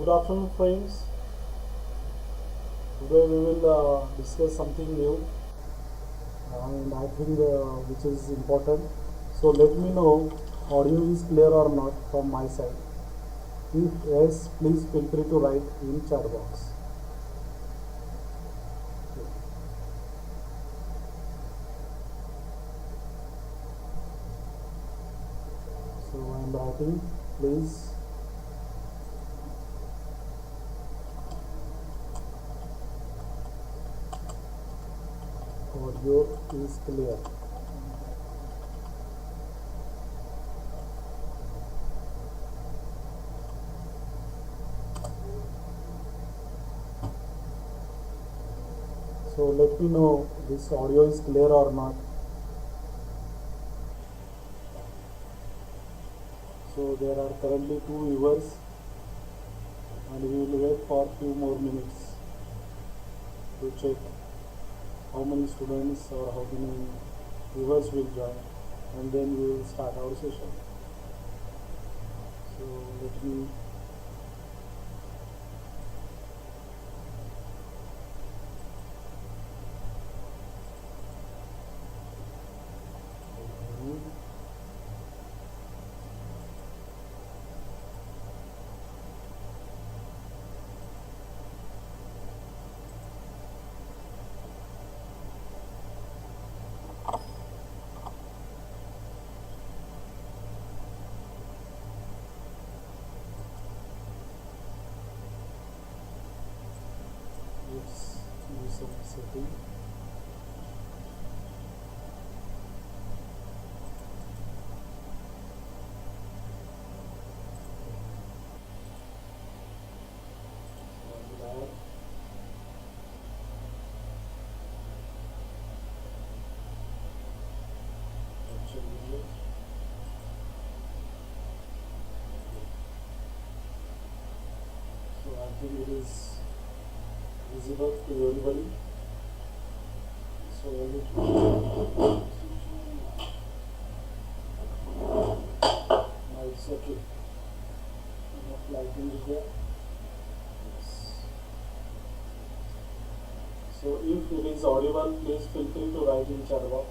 Good afternoon, friends. Today we will discuss something new, and I think which is important. So let me know audio is clear or not from my side. If yes, please feel free to write in chat box. So I am writing. Please. Audio is clear. So let me know this audio is clear or not. So there are currently 2 viewers, and we will wait for few more minutes to check how many students or how many viewers will join, and then we will start our session. So let me let's do some setting. So I think it is visible to everybody. So now it's okay. Enough lighting is there. Yes. So if it is audible, please feel free to write in chat box.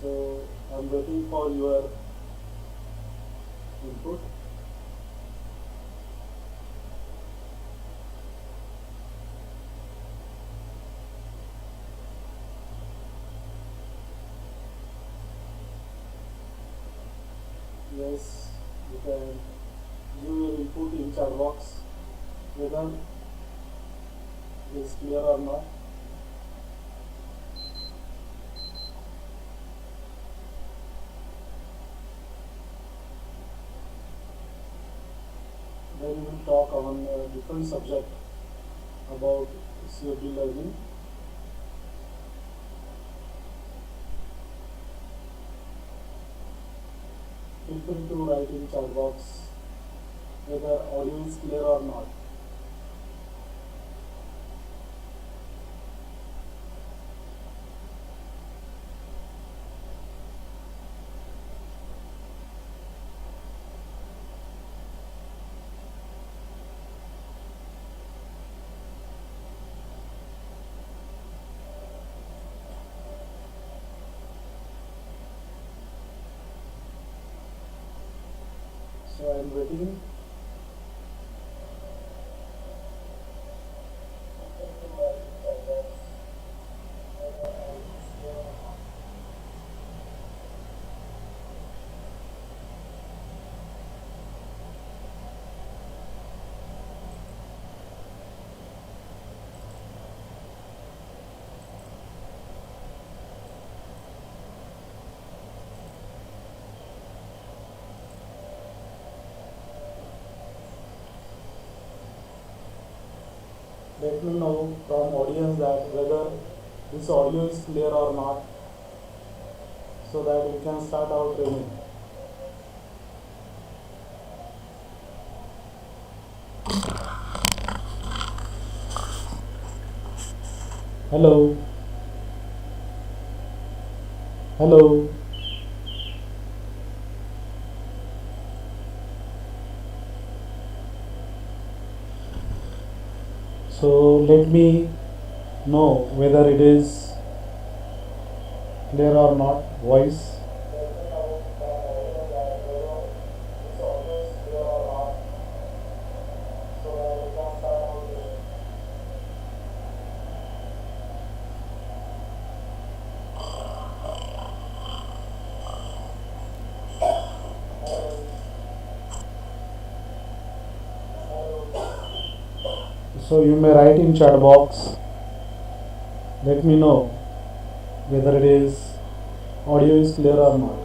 So I'm waiting for your input. Yes, you can give your input in chat box whether it is clear or not. Then we will talk on a different subject about CFD learning. Feel free to write in chat box whether audio is clear or not. So I am waiting. Let me know from audience that whether this audio is clear or not, so that we can start our training. Hello. Hello. let me know whether it is clear or not voice. So you may write in chat box, let me know whether it is audio is clear or not.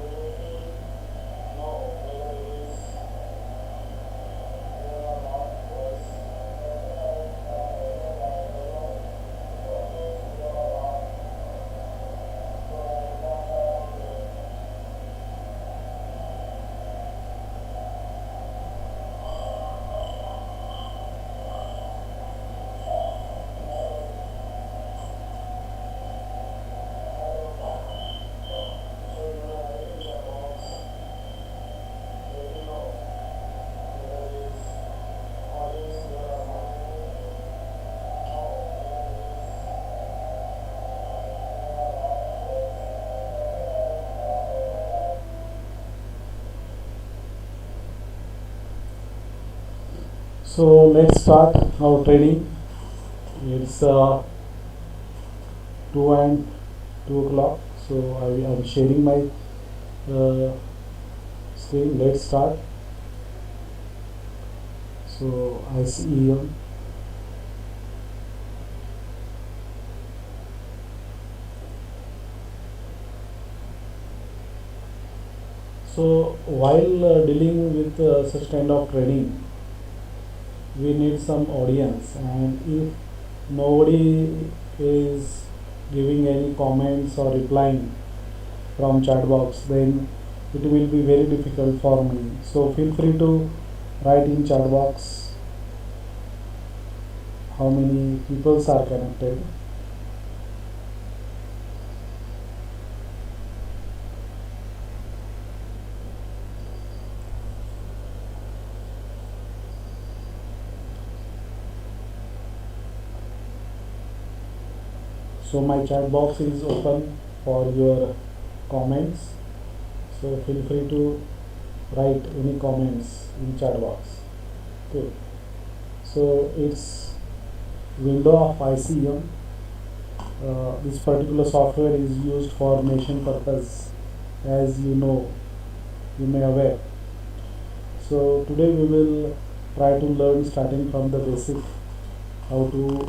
So let's start our training. It's 2 o'clock. So I am sharing my screen. Let's start. So ICEM. So while dealing with such kind of training, we need some audience, and if nobody is giving any comments or replying from chat box, then it will be very difficult for me. So feel free to write in chat box how many people are connected. So my chat box is open for your comments. So feel free to write any comments in chat box. Okay. So it's window of ICEM. This particular software is used for nation purpose, as you know, you may aware. So today we will try to learn starting from the basic how to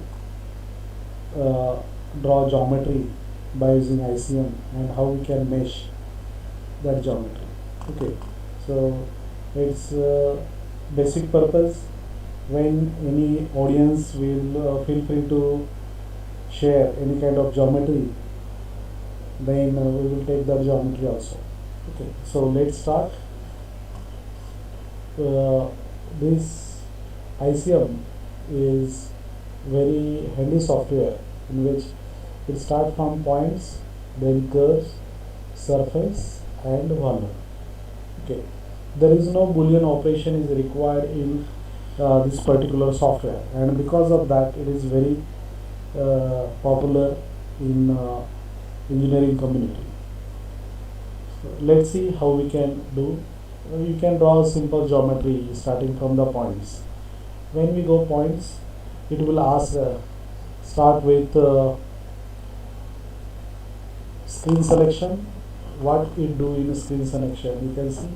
draw geometry by using ICM and how we can mesh that geometry. Okay, so it's basic purpose. When any audience will feel free to share any kind of geometry, then we will take that geometry also. Okay, so let's start. This ICM is very handy software in which it starts from points, then curves, surface and volume. Okay, there is no boolean operation is required in this particular software, and because of that it is very popular in engineering community. So let's see how we can do. You can draw a simple geometry starting from the points. When we go points, it will ask start with screen selection. What it do in screen selection, you can see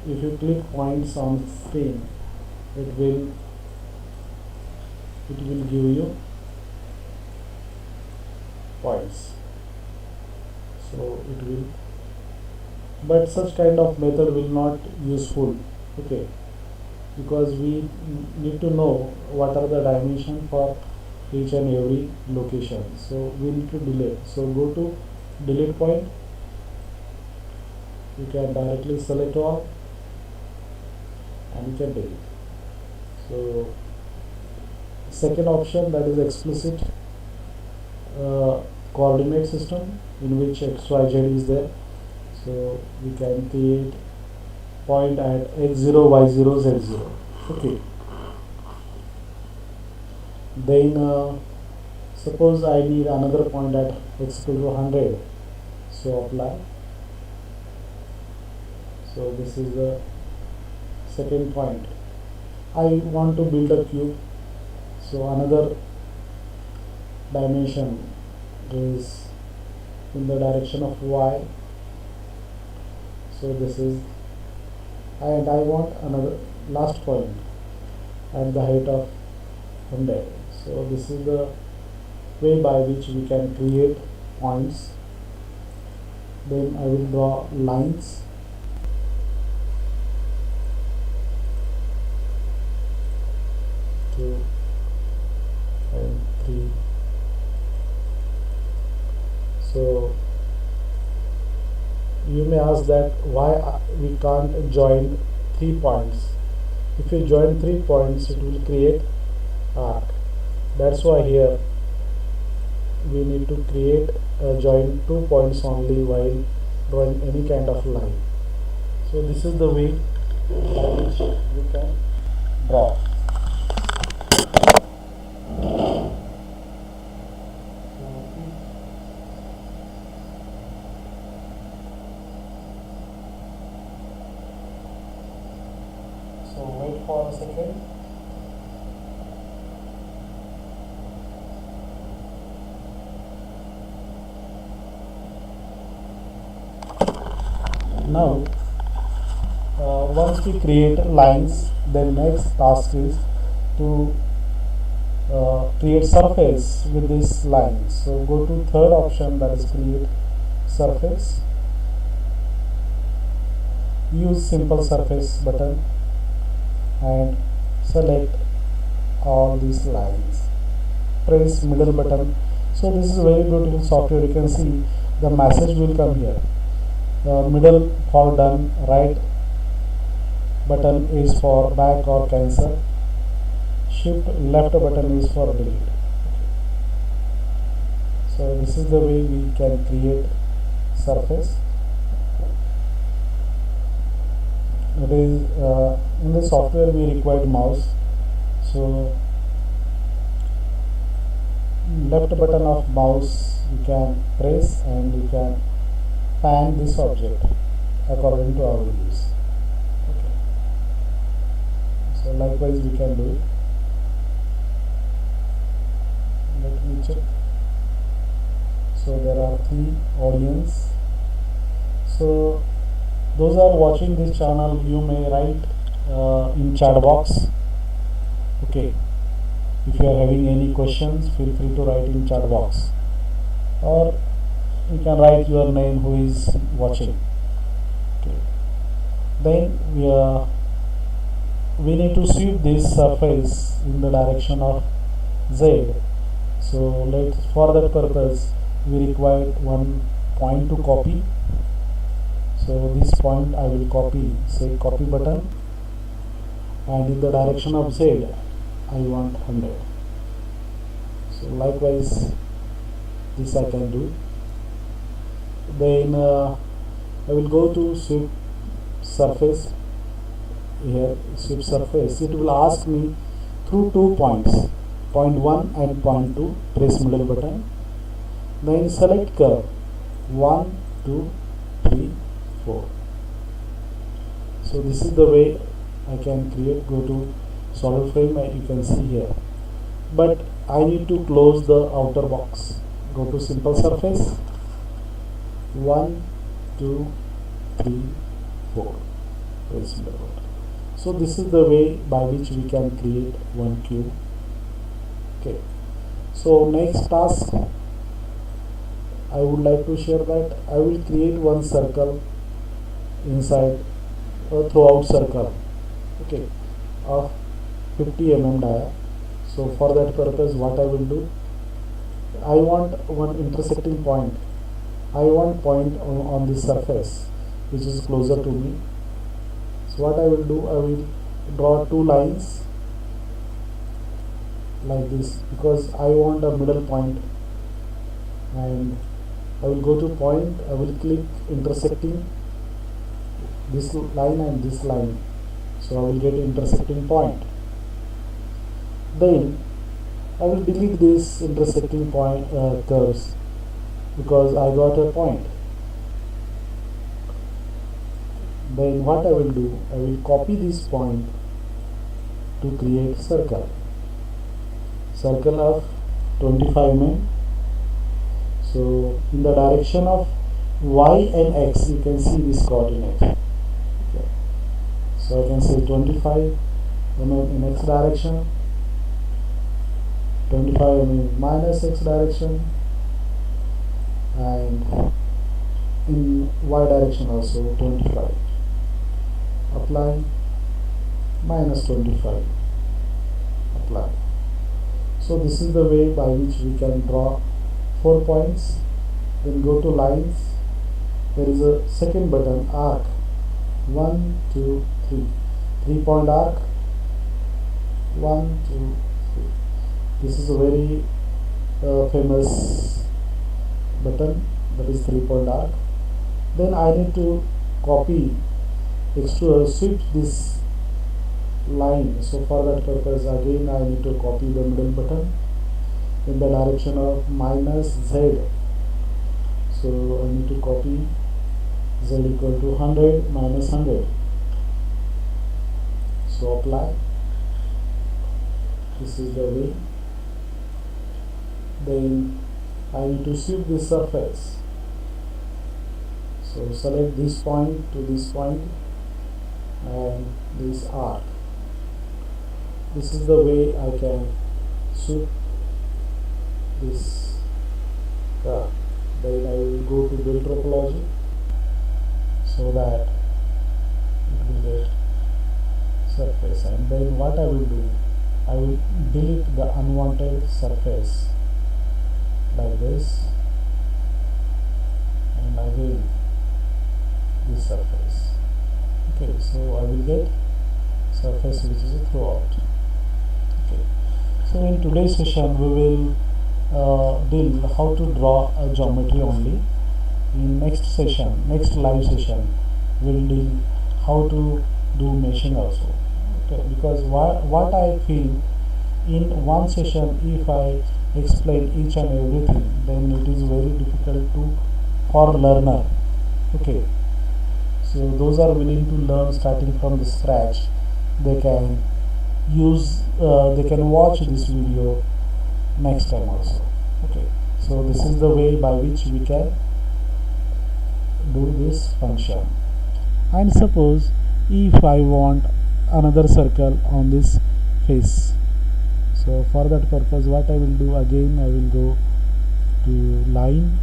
if you click points on screen, it will give you points. So it will, but such kind of method will not useful. Okay, because we need to know what are the dimension for each and every location. So we need to delete. So go to delete point. You can directly select all and you can delete. So second option, that is explicit coordinate system, in which XYZ is there. So we can create point at x0, y0, z0. Okay. Then suppose I need another point at x equal to 100, so apply. So this is the second point. I want to build a cube, so another dimension is in the direction of y. So this is, and I want another last point at the height of 100. So this is the way by which we can create points. Then I will draw lines. Two and three. So you may ask that why we can't join 3 points. If you join 3 points, it will create arc. That's why here we need to create join 2 points only while drawing any kind of line. So this is the way by which we can draw. So wait for a second. Now once we create lines, then next task is to create surface with this line. So go to third option, that is create surface. Use simple surface button and select all these lines. Press middle button. So this is a very beautiful software. You can see the message will come here. Middle for done, right button is for back or cancel, shift left button is for delete. So this is the way we can create surface. It is in the software we required mouse, so left button of mouse you can press and you can pan this object according to our use. Okay. So likewise we can do it. Let me check. So there are 3 audience. So those are watching this channel, you may write in chat box. Okay. If you are having any questions, feel free to write in chat box, or you can write your name who is watching. Okay. Then we need to sweep this surface in the direction of Z. So for that purpose we require one point to copy. So this point I will copy, say copy button, and in the direction of Z I want 100. So likewise this I can do. Then I will go to sweep surface. Here sweep surface, it will ask me through 2 points, point 1 and point 2. Press middle button, then select curve 1, 2, 3, 4. So this is the way I can create. Go to solid frame, you can see here, but I need to close the outer box. Go to simple surface, 1, 2, 3, 4. Press middle button. So this is the way by which we can create one cube. Okay. So next task I would like to share that I will create one circle inside a throughout circle, okay, of 50 mm dia. So for that purpose what I will do, I want one intersecting point. I want point on this surface which is closer to me. So what I will do, I will draw 2 lines like this, because I want a middle point, and I will go to point, I will click intersecting this line and this line, so I will get intersecting point. Then I will delete this intersecting point curves because I got a point. Then what I will do, I will copy this point to create circle of 25 mm. So in the direction of y and x, you can see this coordinate. Okay. So I can say 25 mm in x direction, 25 mm minus x direction, and in y direction also 25. Apply, minus 25. Apply. So this is the way by which we can draw 4 points. Then go to lines. There is a second button, arc. 1, 2, 3. 3-point arc. 1, 2, 3. This is a very famous button, that is 3-point arc. Then I need to copy, sweep this line. So for that purpose, again I need to copy the middle button in the direction of minus z. So I need to copy z equal to 100 minus 100. So apply. This is the way. Then I need to sweep this surface. So select this point to this point and this arc. This is the way I can sweep this curve. Then I will go to build topology so that it will get surface. And then what I will do, I will delete the unwanted surface like this, and again this surface. Okay, so I will get surface which is throughout. Okay, so in today's session we will deal how to draw a geometry only. In next session, next live session, we will deal how to do meshing also. Okay, because what I feel, in one session if I explain each and everything, then it is very difficult for learner. Okay, so those are willing to learn starting from the scratch, they can watch this video next time also. Okay, so this is the way by which we can do this function. And suppose if I want another circle on this face, so for that purpose what I will do, again I will go to line,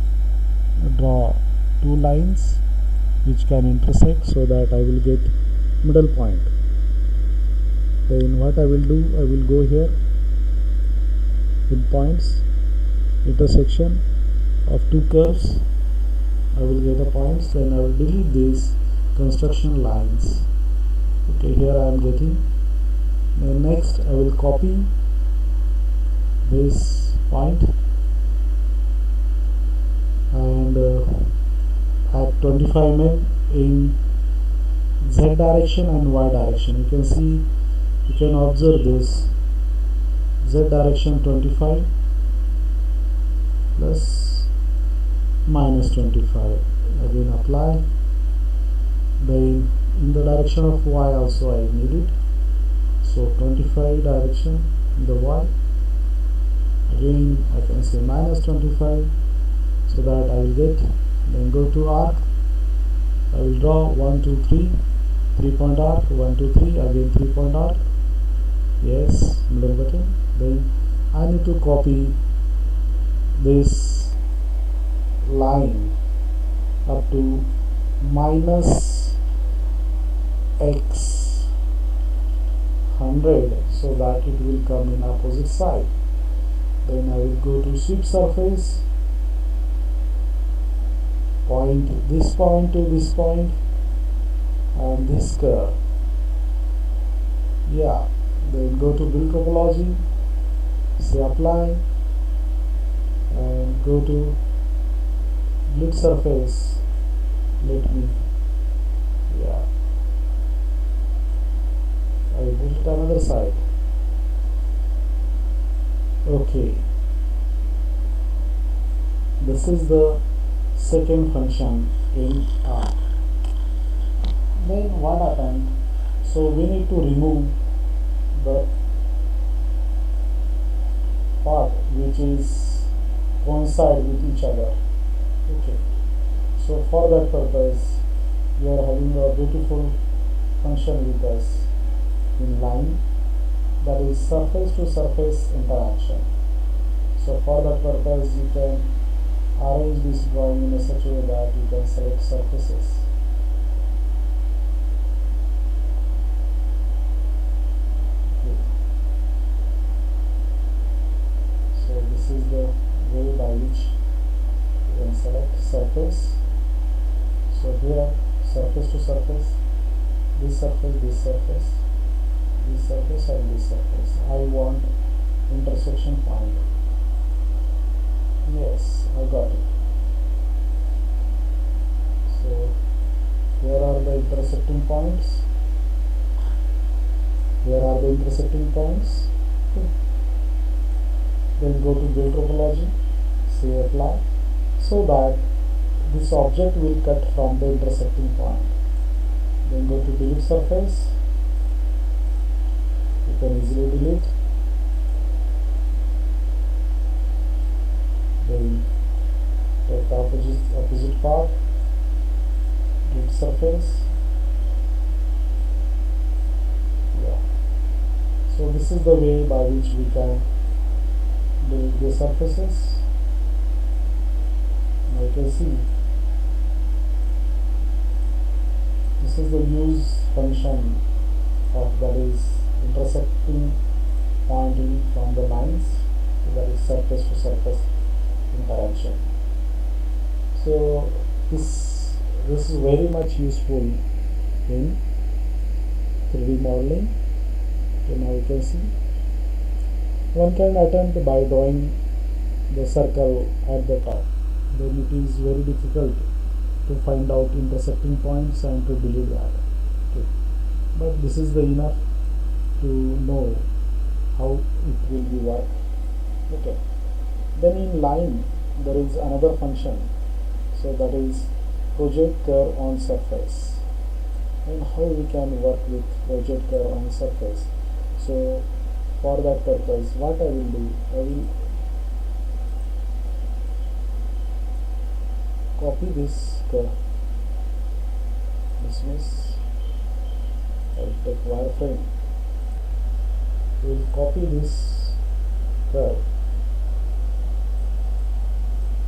draw 2 lines which can intersect so that I will get middle point. Then what I will do, I will go here with points, intersection of 2 curves, I will get the points. Then I will delete these construction lines. Okay, here I am getting. Then next I will copy this point and at 25 mm in z direction and y direction. You can see, you can observe this z direction 25 plus minus 25. Again apply. Then in the direction of y also I need it. So 25 direction in the y. Again I can say minus 25 so that I will get. Then go to arc. I will draw 1, 2, 3. 3-point arc. 1, 2, 3. Again 3-point arc. Yes, middle button. Then I need to copy this line up to minus x 100 so that it will come in opposite side. Then I will go to sweep surface, point this point to this point and this curve. Yeah, then go to build topology, say apply, and go to grid surface. Let me, yeah, I will build it another side. Okay, this is the second function in R. Then what happened? So we need to remove the part which is coincide with each other. Okay, so for that purpose we are having a beautiful function with us in line, that is surface to surface interaction. So for that purpose you can arrange this drawing in a such a way that you can select surfaces. Okay. So this is the way by which you can select surface. So here surface to surface, this surface, this surface, this surface and this surface. I want intersection point. Yes, I got it. So here are the intersecting points. Here are the intersecting points. Okay. Then go to build topology, say apply, so that this object will cut from the intersecting point. Then go to delete surface. You can easily delete. Then take the opposite part, delete surface. Yeah. So this is the way by which we can delete the surfaces. Now you can see this is the use function of, that is intersecting pointing from the lines, so that is surface to surface interaction. So this is very much useful in 3D modeling. Okay, now you can see one can attempt by drawing the circle at the top, then it is very difficult to find out intersecting points and to delete that. Okay, but this is the enough to know how it will be work. Okay, then in line there is another function, so that is project curve on surface. And how we can work with project curve on surface? So for that purpose what I will do, I will copy this curve, dismiss, I will take wireframe, we will copy this curve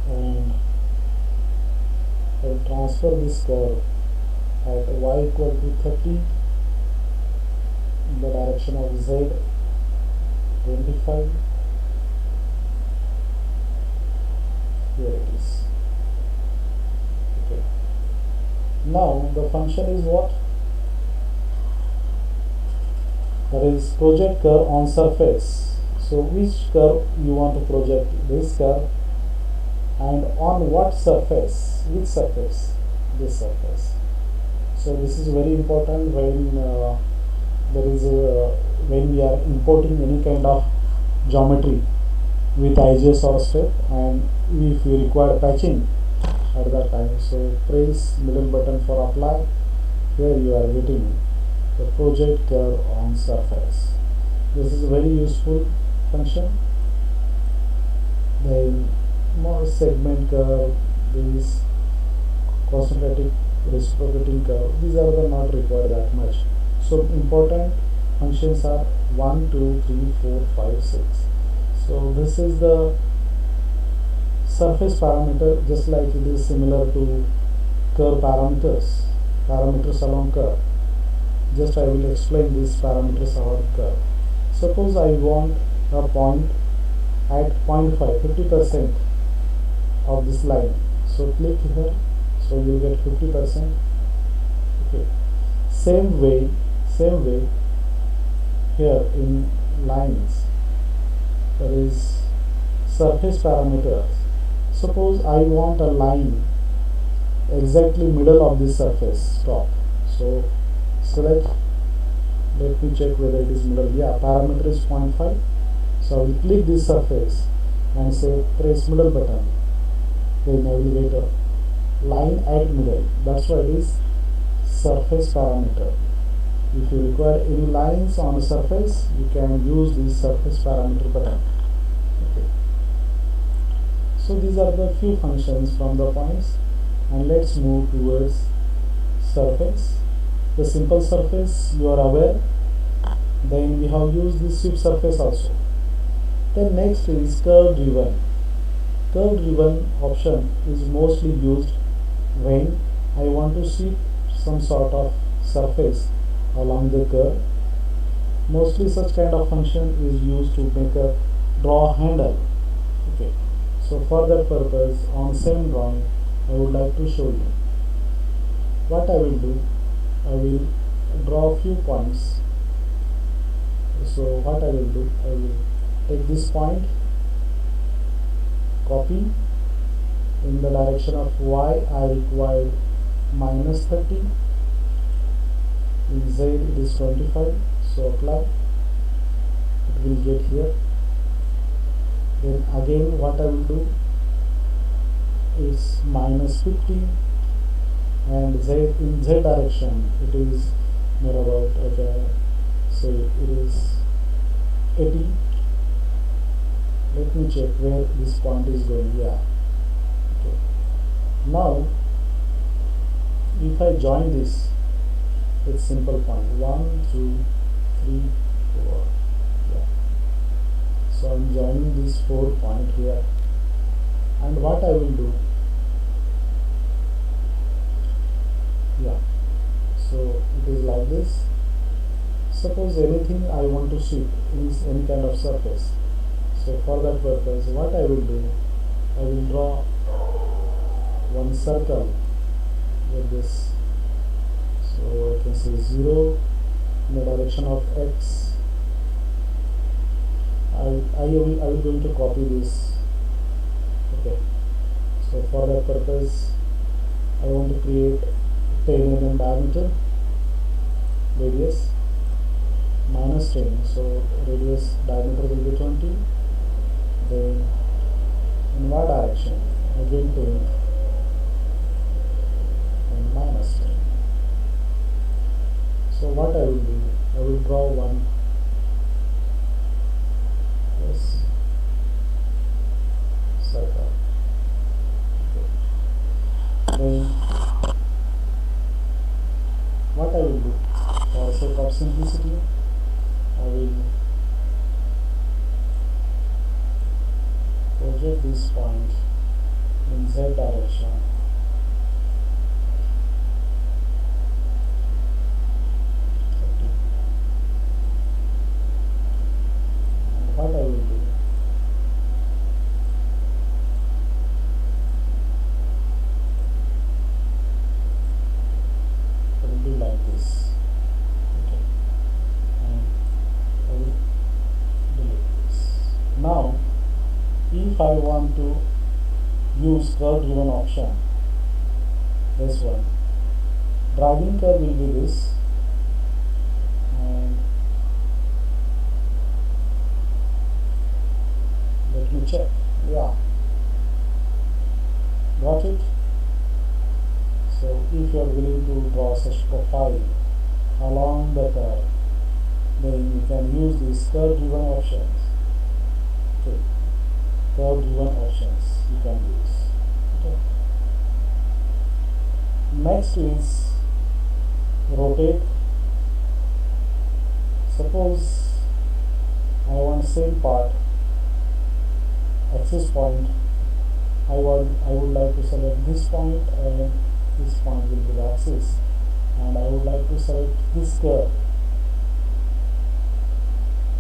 and I will transfer this curve at y equal to 30 in the direction of z 25. Here it is. Okay. Now the function is what? That is project curve on surface. So which curve you want to project? This curve. And on what surface? Which surface? This surface. So this is very important when when we are importing any kind of geometry with IGS or step, and if you require patching at that time, so press middle button for apply. Here you are getting the project curve on surface. This is a very useful function. Then more segment curve, this concentric reciprocating curve, these are the not required that much. So important functions are 1, 2, 3, 4, 5, 6. So this is the surface parameter, just like it is similar to curve parameters along curve. Just I will explain these parameters along curve. Suppose I want a point at 0.5, 50% of this line. So click here, so you will get 50%. Okay. Same way here in lines there is surface parameters. Suppose I want a line exactly middle of this surface top. So select, let me check whether it is middle. Yeah, parameter is 0.5. So I will click this surface and say press middle button. Then I will get a line at middle. That's why it is surface parameter. If you require any lines on the surface, you can use this surface parameter button. Okay. So these are the few functions from the points, and let's move towards surface. The simple surface you are aware. Then we have used this sweep surface also. Then next is curve driven. Curve driven option is mostly used when I want to sweep some sort of surface along the curve. Mostly such kind of function is used to make a draw handle. Okay. So for that purpose, on same drawing, I would like to show you. What I will do, I will draw a few points. So what I will do, I will take this point, copy. In the direction of y, I require minus 30. In z, it is 25. So apply. It will get here. Then again, what I will do is minus 50. And z, in z direction, it is near about, okay, so it is 80. Let me check where this point is going. Yeah. Okay. Now, if I join this, it's simple point 1, 2, 3, 4. Yeah. So I'm joining this 4 point here. And what I will do? Yeah. So it is like this. Suppose anything I want to sweep is any kind of surface. So for that purpose, what I will do, I will draw one circle with this. So I can say 0 in the direction of x. I will going to copy this. Okay. So for that purpose, I want to create 10 mm diameter, radius minus 10. So radius diameter will be 20. Then in y direction, again 10 and minus 10. So what I will do, I will draw one, yes, circle. Okay. Then what I will do, for sake of simplicity, I will project this point in z direction. And what I will do, I will do like this. Okay. And I will delete this. Now, if I want to use curve driven option, this one, driving curve will be this, and let me check. Yeah, got it. So if you are willing to draw such profile along the curve, then you can use these curve driven options. Okay. Curve driven options you can use. Okay. Next is rotate. Suppose I want same part, axis point. I would like to select this point, and this point will be the axis, and I would like to select this curve.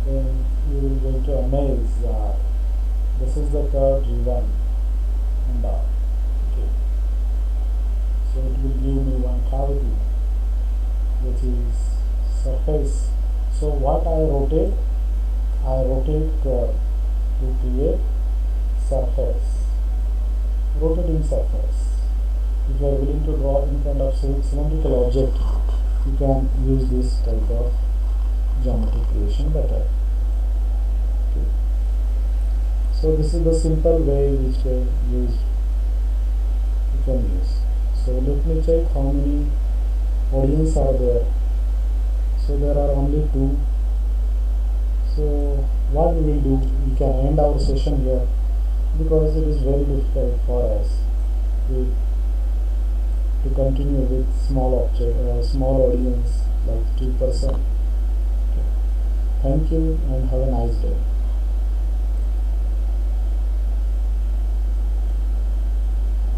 Then you will go to amaze that this is the curve driven and okay. So it will give me one cavity, which is surface. So what I rotate curve to create surface, rotating surface. If you are willing to draw any kind of cylindrical object, you can use this type of geometry creation better. Okay. So this is the simple way which you can use. So let me check how many audience are there. So there are only 2. So what we will do, we can end our session here because it is very difficult for us to continue with small audience like 2%. Okay. Thank you and have a nice day.